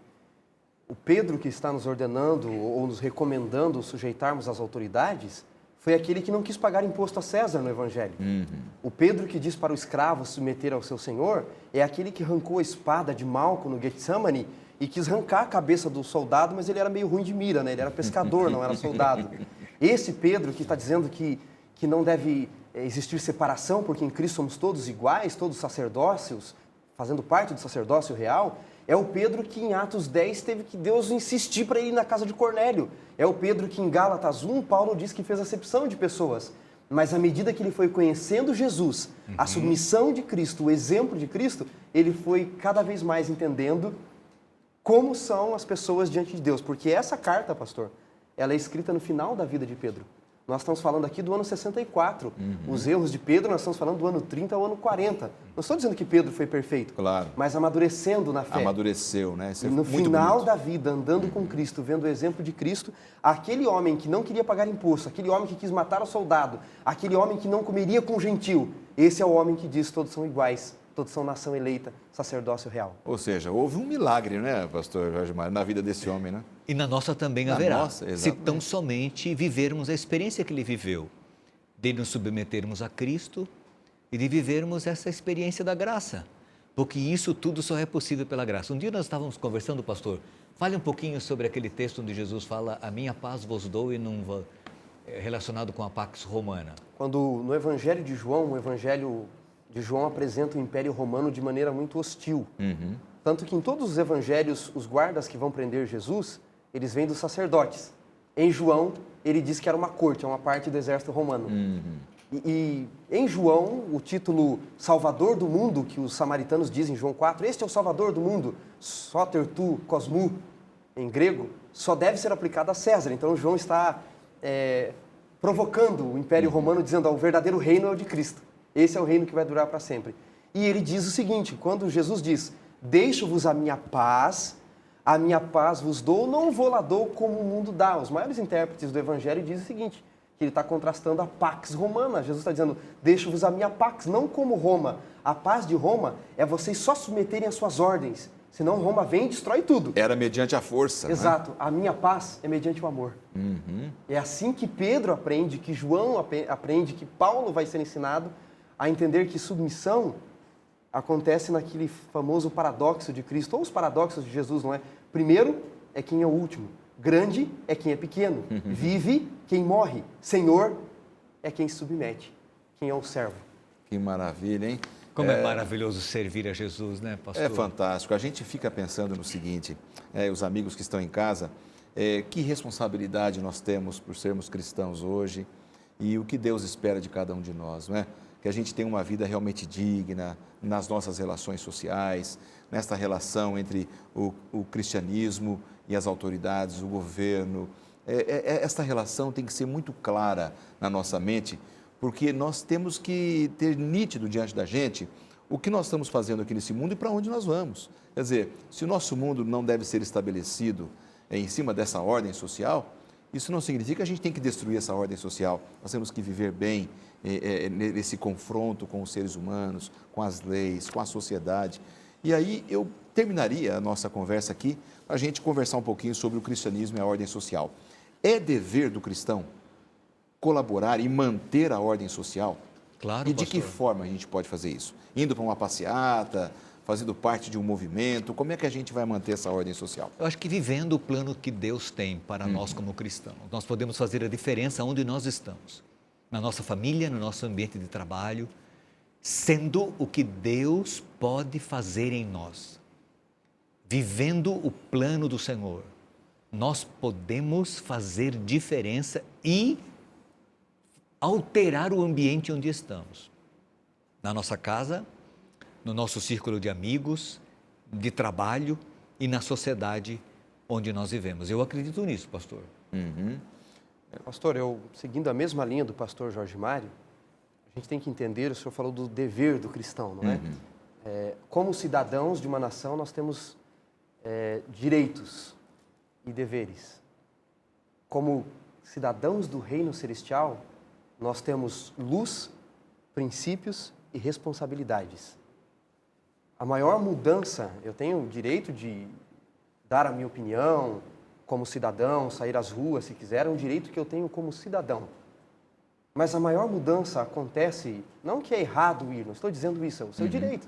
o Pedro que está nos ordenando ou nos recomendando sujeitarmos às autoridades foi aquele que não quis pagar imposto a César no Evangelho. O Pedro que diz para o escravo se submeter ao seu senhor é aquele que arrancou a espada de Malco no Getsemane e quis arrancar a cabeça do soldado, mas ele era meio ruim de mira, né? Ele era pescador, não era soldado. Esse Pedro que está dizendo que não deve existir separação, porque em Cristo somos todos iguais, todos sacerdócios, fazendo parte do sacerdócio real, é o Pedro que em Atos 10 teve que Deus insistir para ir na casa de Cornélio. É o Pedro que em Gálatas 1, Paulo diz que fez acepção de pessoas. Mas à medida que ele foi conhecendo Jesus, a submissão de Cristo, o exemplo de Cristo, ele foi cada vez mais entendendo como são as pessoas diante de Deus. Porque essa carta, pastor, ela é escrita no final da vida de Pedro. Nós estamos falando aqui do ano 64. Os erros de Pedro, nós estamos falando do ano 30 ao ano 40. Não estou dizendo que Pedro foi perfeito, claro, mas amadurecendo na fé. Amadureceu, né? E no final da vida, andando com Cristo, vendo o exemplo de Cristo, aquele homem que não queria pagar imposto, aquele homem que quis matar o soldado, aquele homem que não comeria com o gentil, Esse é o homem que diz: todos são iguais, todos são nação eleita, sacerdócio real. Ou seja, houve um milagre, né, pastor Jorge Mário, na vida desse homem, né? E na nossa também Na haverá, nossa, se exatamente. tão somente vivermos a experiência que ele viveu, de nos submetermos a Cristo e de vivermos essa experiência da graça, porque isso tudo só é possível pela graça. Um dia nós estávamos conversando, pastor, fale um pouquinho sobre aquele texto onde Jesus fala: a minha paz vos dou, e não relacionado com a Pax Romana. Quando no Evangelho de João, o Evangelho de João apresenta o Império Romano de maneira muito hostil. Tanto que em todos os evangelhos, os guardas que vão prender Jesus, eles vêm dos sacerdotes. Em João, ele diz que era uma corte, é uma parte do exército romano. E em João, o título Salvador do Mundo, que os samaritanos dizem em João 4, este é o Salvador do mundo, soter tu cosmou, em grego, só deve ser aplicado a César. Então João está provocando o Império Romano, dizendo: o verdadeiro reino é o de Cristo. Esse é o reino que vai durar para sempre. E ele diz o seguinte, quando Jesus diz: deixo-vos a minha paz vos dou, não vou lá dou como o mundo dá. Os maiores intérpretes do Evangelho dizem o seguinte, que ele está contrastando a Pax Romana. Jesus está dizendo: deixo-vos a minha Pax, não como Roma. A paz de Roma é vocês só submeterem às suas ordens, senão Roma vem e destrói tudo. Era mediante a força. Exato. A minha paz é mediante o amor. É assim que Pedro aprende, que João aprende, que Paulo vai ser ensinado a entender que submissão acontece naquele famoso paradoxo de Cristo, ou os paradoxos de Jesus, não é? Primeiro é quem é o último, grande é quem é pequeno, vive quem morre, Senhor é quem se submete, quem é o servo. Que maravilha, hein? Como é maravilhoso servir a Jesus, né, pastor? É fantástico. A gente fica pensando no seguinte, os amigos que estão em casa, que responsabilidade nós temos por sermos cristãos hoje e o que Deus espera de cada um de nós, não é? Que a gente tenha uma vida realmente digna nas nossas relações sociais, nesta relação entre o cristianismo e as autoridades, o governo. Esta relação tem que ser muito clara na nossa mente, porque nós temos que ter nítido diante da gente o que nós estamos fazendo aqui nesse mundo e para onde nós vamos. Quer dizer, se o nosso mundo não deve ser estabelecido em cima dessa ordem social, isso não significa que a gente tem que destruir essa ordem social. Nós temos que viver bem nesse confronto com os seres humanos, com as leis, com a sociedade. E aí eu terminaria a nossa conversa aqui para a gente conversar um pouquinho sobre o cristianismo e a ordem social. É dever do cristão colaborar e manter a ordem social? Claro, E de pastor. que forma a gente pode fazer isso? Indo para uma passeata, fazendo parte de um movimento? Como é que a gente vai manter essa ordem social? Eu acho que vivendo o plano que Deus tem para nós como cristãos, nós podemos fazer a diferença onde nós estamos. Na nossa família, no nosso ambiente de trabalho, sendo o que Deus pode fazer em nós. Vivendo o plano do Senhor, nós podemos fazer diferença e alterar o ambiente onde estamos. Na nossa casa, no nosso círculo de amigos, de trabalho e na sociedade onde nós vivemos. Eu acredito nisso, pastor. Pastor, seguindo a mesma linha do pastor Jorge Mário, a gente tem que entender, o senhor falou do dever do cristão, não é? Como cidadãos de uma nação, nós temos direitos e deveres. Como cidadãos do reino celestial, nós temos luz, princípios e responsabilidades. A maior mudança, eu tenho o direito de dar a minha opinião como cidadão, sair às ruas se quiser, é um direito que eu tenho como cidadão. Mas a maior mudança acontece, não que é errado ir, não estou dizendo isso, é o seu direito.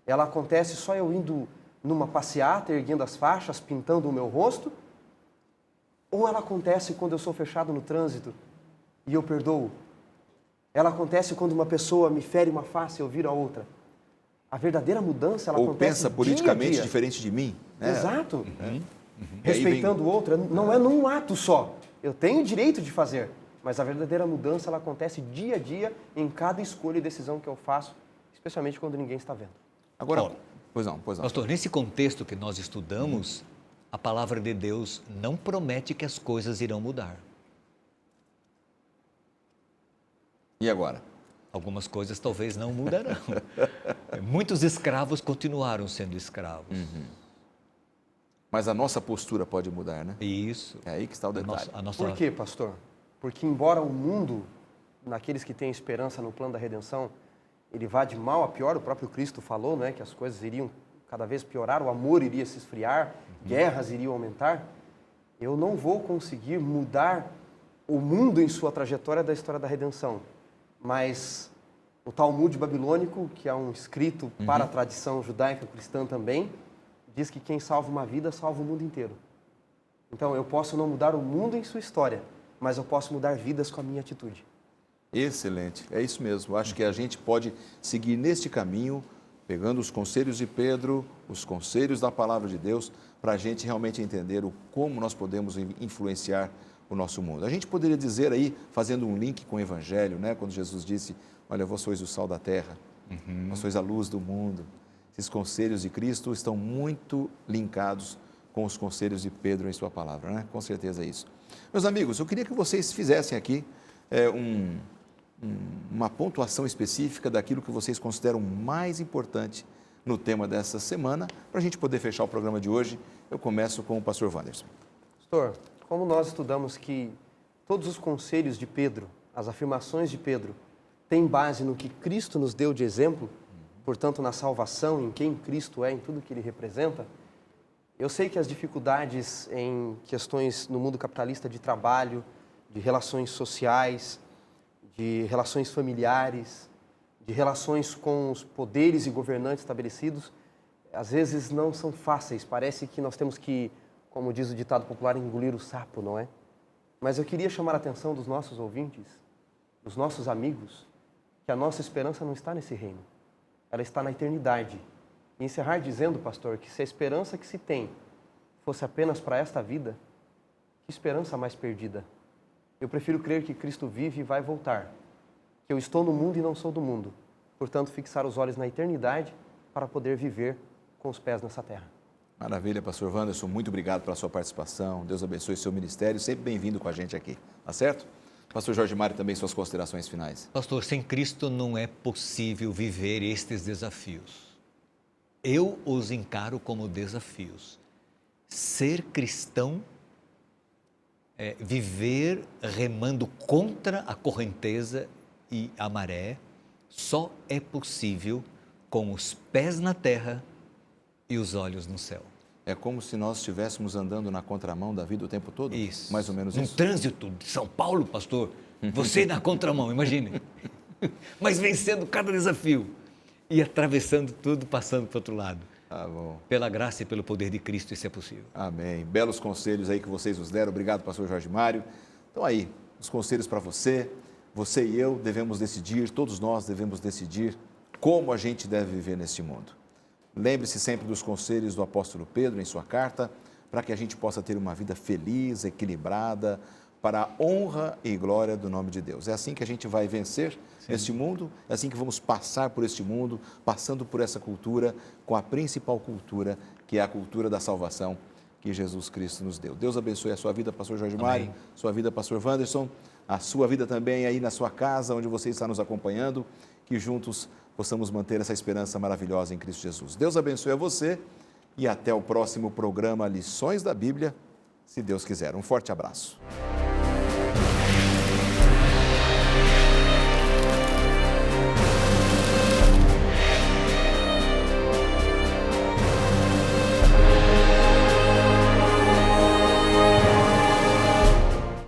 Ela acontece só eu indo numa passeata, erguendo as faixas, pintando o meu rosto, ou ela acontece quando eu sou fechado no trânsito e eu perdoo? Ela acontece quando uma pessoa me fere uma face e eu viro a outra? A verdadeira mudança, ela Ou acontece pensa politicamente dia a dia. diferente de mim? Né? Exato. E aí Respeitando o outro, não é num ato só. Eu tenho o direito de fazer, mas a verdadeira mudança, ela acontece dia a dia em cada escolha e decisão que eu faço, especialmente quando ninguém está vendo. Agora, Ora, pois não. Pastor, nesse contexto que nós estudamos, a palavra de Deus não promete que as coisas irão mudar. E agora? Algumas coisas talvez não mudarão. Muitos escravos continuaram sendo escravos. Mas a nossa postura pode mudar, né? Isso. É aí que está o detalhe. A nossa... Por quê, pastor? Porque embora o mundo, naqueles que têm esperança no plano da redenção, ele vá de mal a pior. O próprio Cristo falou, né, que as coisas iriam cada vez piorar, o amor iria se esfriar, guerras iriam aumentar. Eu não vou conseguir mudar o mundo em sua trajetória da história da redenção, mas o Talmud babilônico, que é um escrito para a tradição judaica cristã também, diz que quem salva uma vida salva o mundo inteiro. Então, eu posso não mudar o mundo em sua história, mas eu posso mudar vidas com a minha atitude. Excelente, é isso mesmo. Acho que a gente pode seguir neste caminho, pegando os conselhos de Pedro, os conselhos da Palavra de Deus, para a gente realmente entender como nós podemos influenciar o nosso mundo. A gente poderia dizer aí, fazendo um link com o Evangelho, né, quando Jesus disse, olha, vós sois o sal da terra, vós sois a luz do mundo. Esses conselhos de Cristo estão muito linkados com os conselhos de Pedro em sua palavra, né? Com certeza é isso. Meus amigos, eu queria que vocês fizessem aqui uma pontuação específica daquilo que vocês consideram mais importante no tema dessa semana, para a gente poder fechar o programa de hoje. Eu começo com o pastor Wanderson. Pastor, como nós estudamos que todos os conselhos de Pedro, as afirmações de Pedro, têm base no que Cristo nos deu de exemplo, portanto, na salvação, em quem Cristo é, em tudo que Ele representa, eu sei que as dificuldades em questões no mundo capitalista de trabalho, de relações sociais, de relações familiares, de relações com os poderes e governantes estabelecidos, às vezes não são fáceis. Parece que nós temos que, como diz o ditado popular, engolir o sapo, não é? Mas eu queria chamar a atenção dos nossos ouvintes, dos nossos amigos, que a nossa esperança não está nesse reino, ela está na eternidade. E encerrar dizendo, pastor, que se a esperança que se tem fosse apenas para esta vida, que esperança mais perdida. Eu prefiro crer que Cristo vive e vai voltar, que eu estou no mundo e não sou do mundo. Portanto, fixar os olhos na eternidade para poder viver com os pés nessa terra. Maravilha, pastor Wanderson, muito obrigado pela sua participação. Deus abençoe seu ministério, sempre bem-vindo com a gente aqui, tá certo? Pastor Jorge Mário, também suas considerações finais. Pastor, sem Cristo não é possível viver estes desafios. Eu os encaro como desafios. Ser cristão é viver remando contra a correnteza e a maré, só é possível com os pés na terra e os olhos no céu. É como se nós estivéssemos andando na contramão da vida o tempo todo? Isso. Mais ou menos no isso. No trânsito de São Paulo, pastor, você na contramão, imagine. Mas vencendo cada desafio e atravessando tudo, passando para o outro lado. Tá bom. Pela graça e pelo poder de Cristo, isso é possível. Amém. Belos conselhos aí que vocês nos deram. Obrigado, pastor Jorge Mário. Então aí, os conselhos para você. Você e eu devemos decidir, todos nós devemos decidir como a gente deve viver neste mundo. Lembre-se sempre dos conselhos do apóstolo Pedro em sua carta, para que a gente possa ter uma vida feliz, equilibrada, para a honra e glória do nome de Deus. É assim que a gente vai vencer este mundo, é assim que vamos passar por este mundo, passando por essa cultura, com a principal cultura, que é a cultura da salvação que Jesus Cristo nos deu. Deus abençoe a sua vida, pastor Jorge Mário, sua vida, pastor Wanderson, a sua vida também aí na sua casa, onde você está nos acompanhando, que juntos possamos manter essa esperança maravilhosa em Cristo Jesus. Deus abençoe a você e até o próximo programa Lições da Bíblia, se Deus quiser. Um forte abraço.